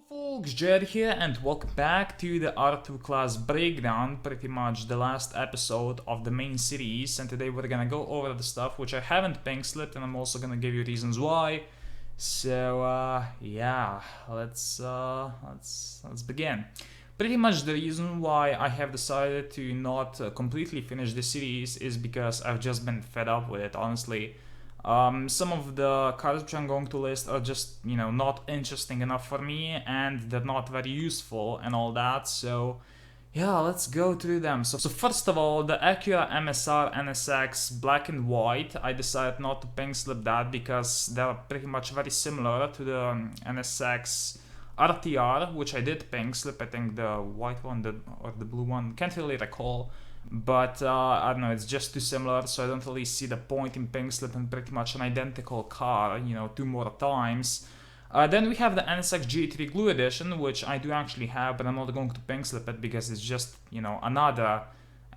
folks, Jed here and welcome back to the R2 class breakdown, pretty much the last episode of the main series, and today we're gonna go over the stuff which I haven't pink slipped, and I'm also gonna give you reasons why. So yeah, let's begin. Pretty much the reason why I have decided to not completely finish the series is because I've just been fed up with it, honestly. Some of the cards which I'm going to list are just, not interesting enough for me, and they're not very useful and all that, so yeah, let's go through them. So first of all, the Acura MSR NSX black and white, I decided not to pink slip that because they're pretty much very similar to the NSX RTR, which I did pink slip. I think the white one or the blue one, can't really recall. But I don't know, it's just too similar, so I don't really see the point in pink slipping pretty much an identical car, two more times. Then we have the NSX G3 Glue Edition, which I do actually have, but I'm not going to pink slip it because it's just, another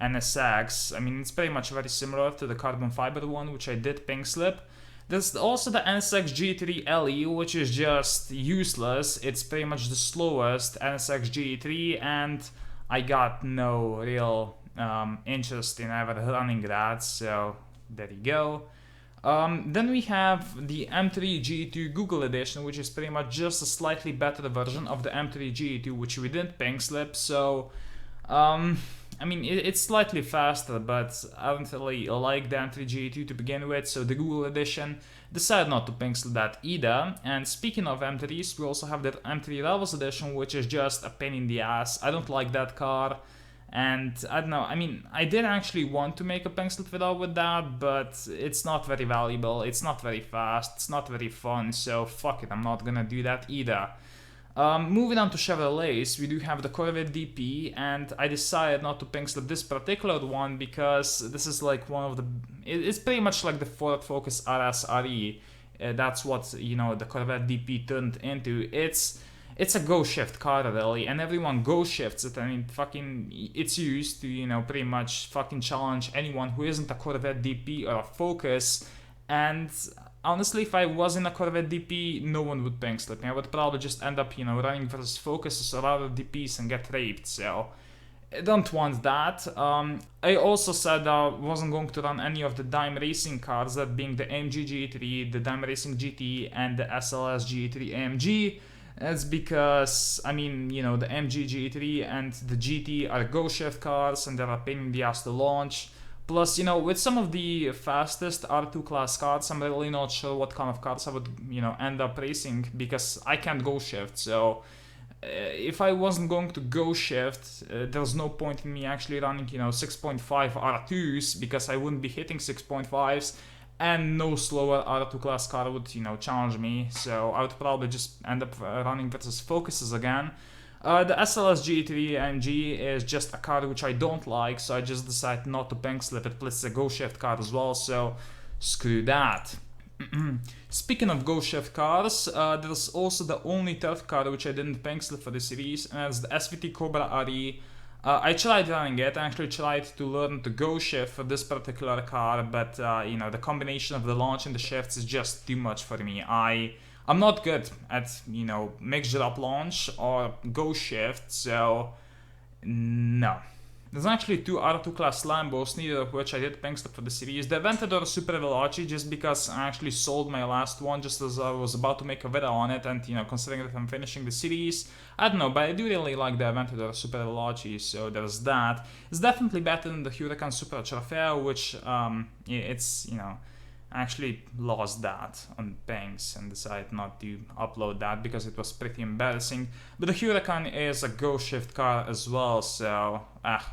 NSX. I mean, it's pretty much very similar to the carbon fiber one, which I did pink slip. There's also the NSX G3 LE, which is just useless. It's pretty much the slowest NSX G3, and I got no real interest in ever running that, so there you go. Then we have the M3 G2 Google Edition, which is pretty much just a slightly better version of the M3 G2, which we didn't pink slip, so I mean, it's slightly faster, but I don't really like the M3 G2 to begin with, so the Google Edition decided not to pink slip that either. And speaking of M3s, we also have the M3 Rebels Edition, which is just a pain in the ass. I don't like that car. And I don't know, I mean, I did actually want to make a pink slip video with that, but it's not very valuable, it's not very fast, it's not very fun, so fuck it, I'm not gonna do that either. Moving on to Chevrolets, we do have the Corvette DP, and I decided not to pink slip this particular one because this is like one of the... It's pretty much like the Ford Focus RS RE. That's what, the Corvette DP turned into. It's a go shift car really, and everyone go shifts it. I mean, it's used to, pretty much fucking challenge anyone who isn't a Corvette DP or a Focus. And honestly, if I was in a Corvette DP, no one would pink slip me. I would probably just end up, running versus Focuses or other DPs and get raped, so I don't want that. I also said I wasn't going to run any of the Dime Racing cars, that being the AMG GT3, the Dime Racing GT, and the SLS GT3 AMG. That's because, I mean, the MG GT3 and the GT are go shift cars and they're a pain in the ass to launch. Plus, with some of the fastest R2 class cars, I'm really not sure what kind of cars I would, end up racing because I can't go shift. So if I wasn't going to go shift, there's no point in me actually running, 6.5 R2s because I wouldn't be hitting 6.5s. And no slower R2 class car would, challenge me, so I would probably just end up running versus Focuses again. The SLS G3 AMG is just a car which I don't like, so I just decided not to pink slip it, plus it's a go shift car as well, so screw that. Speaking of go shift cars, there's also the only turf car which I didn't pink slip for the series, and that's the SVT Cobra RE. I tried running it, I actually tried to learn to go shift for this particular car, but the combination of the launch and the shifts is just too much for me. I'm not good at, mixture up launch or go shift, so no. There's actually two R2 class Lambos, neither of which I did pink slip for the series. The Aventador Super Veloci, just because I actually sold my last one just as I was about to make a video on it, and considering that I'm finishing the series, I don't know, but I do really like the Aventador Super Veloci, so there's that. It's definitely better than the Huracan Super Trofeo, which it's, I actually lost that on pinks and decided not to upload that because it was pretty embarrassing. But the Huracan is a go shift car as well, so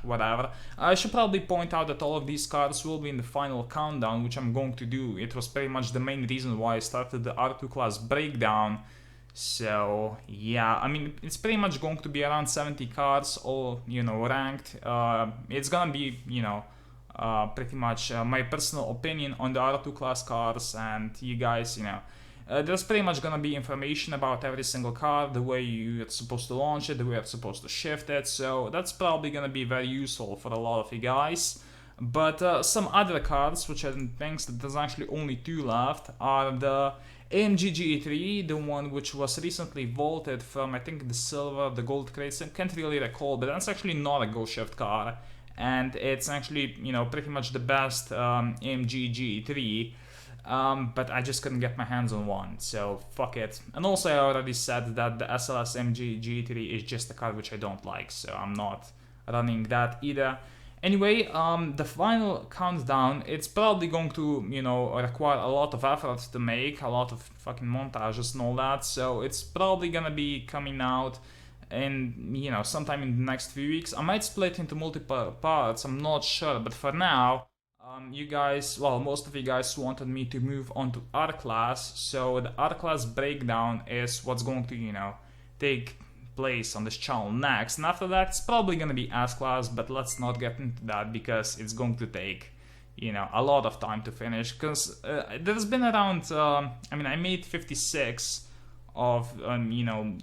whatever. I should probably point out that all of these cars will be in the final countdown, which I'm going to do. It was pretty much the main reason why I started the R2 class breakdown. So yeah, I mean, it's pretty much going to be around 70 cars, all ranked. It's gonna be pretty much my personal opinion on the R2 class cars, and you guys, there's pretty much gonna be information about every single car, the way you're supposed to launch it, the way you're supposed to shift it, so that's probably gonna be very useful for a lot of you guys. But some other cars, which I think that there's actually only 2 left, are the AMG GE3, the one which was recently vaulted from, I think, the silver, the gold crates. I can't really recall, but that's actually not a Go Shift car, and it's actually, you know, pretty much the best AMG GE3. But I just couldn't get my hands on one, so fuck it. And also I already said that the SLS MG GT3 is just a car which I don't like, so I'm not running that either. Anyway, the final countdown, it's probably going to, you know, require a lot of effort to make, a lot of fucking montages and all that, so it's probably gonna be coming out in, you know, sometime in the next few weeks. I might split into multiple parts, I'm not sure, but for now, you guys, well, most of you guys wanted me to move on to R-Class, so the R-Class breakdown is what's going to, you know, take place on this channel next, and after that it's probably gonna be S-Class, but let's not get into that because it's going to take, you know, a lot of time to finish, because there's been around, I mean, I made 56 of, you know,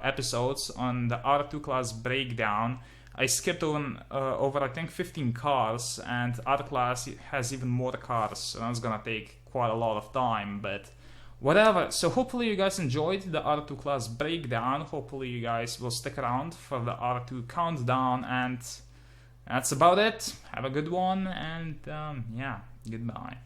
episodes on the R2 class breakdown. I skipped over I think 15 cars, and R-Class has even more cars, so that's gonna take quite a lot of time, but whatever. So hopefully you guys enjoyed the R2 class breakdown. Hopefully you guys will stick around for the R2 countdown, and that's about it. Have a good one, and yeah, goodbye.